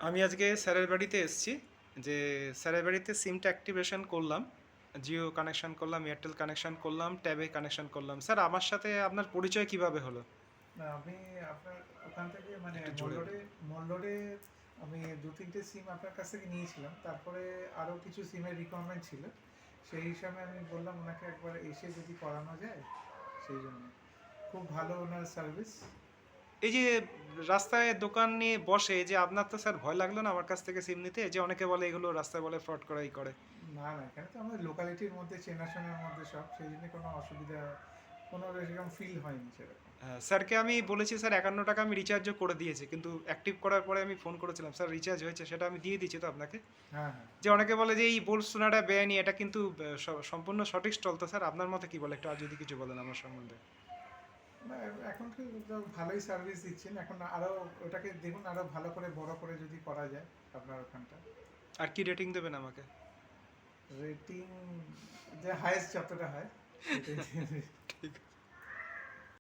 আমি আজকে স্যারের বাড়িতে এসেছি। যে স্যারের বাড়িতে সিমটা অ্যাক্টিভেশন করলাম। জিও কানেকশন করলাম, এয়ারটেল কানেকশন করলাম, ট্যাবে কানেকশন করলাম। স্যার আমার সাথে আপনার পরিচয় কিভাবে হলো? না, আমি আপনার ওখান থেকে মানে একটু জোরে মল্লোডে বলুন। মল্লোডে আমি দু তিনটে সিম আপনার কাছ থেকে নিয়েছিলাম। তারপরে আরও কিছু সিমের রিকোয়ারমেন্ট ছিল, সেই হিসাবে আমি বললাম ওনাকে একবার এসে যদি করানো যায়, সেই জন্য। খুব ভালো ওনার সার্ভিস। এই যে রাস্তায় দোকান নিয়ে বসে, যে আপনার তো স্যার ভয় লাগলো না আমার কাছ থেকে সিম নিতে? যে অনেকে বলে এগুলো রাস্তায় বলে ফ্রড করা ই করে। না না, এখানে তো আমাদের লোকালিটির মধ্যে চেনাশোনার মধ্যে সব, সেই জন্য কোনো অসুবিধা, কোনো সেরকম ফিল হয়নি সেরকম। হ্যাঁ, স্যারকে আমি বলেছি স্যার 51 টাকা আমি রিচার্জও করে দিয়েছি, কিন্তু অ্যাক্টিভ করার পরে আমি ফোন করেছিলাম স্যার রিচার্জ হয়েছে, সেটা আমি দিয়ে দিচ্ছি তো আপনাকে। হ্যাঁ হ্যাঁ। যে অনেকে বলে যে এই বোলসোনাটা বেআইনি, এটা কিন্তু সম্পূর্ণ সঠিক স্টল তো স্যার। আপনার মতে কি বলে, একটু আর যদি কিছু বলেন আমার সম্বন্ধে। না, এখন তো ভালোই সার্ভিস দিচ্ছেন। এখন আরও ওটাকে দেখুন, আরও ভালো করে বড় করে যদি করা যায় আপনার ওখানটা। আর কি রেটিং দেবেন আমাকে? রেটিং যে হায়েস্ট যতটা হয় সেটাই দিয়ে দিই। ঠিক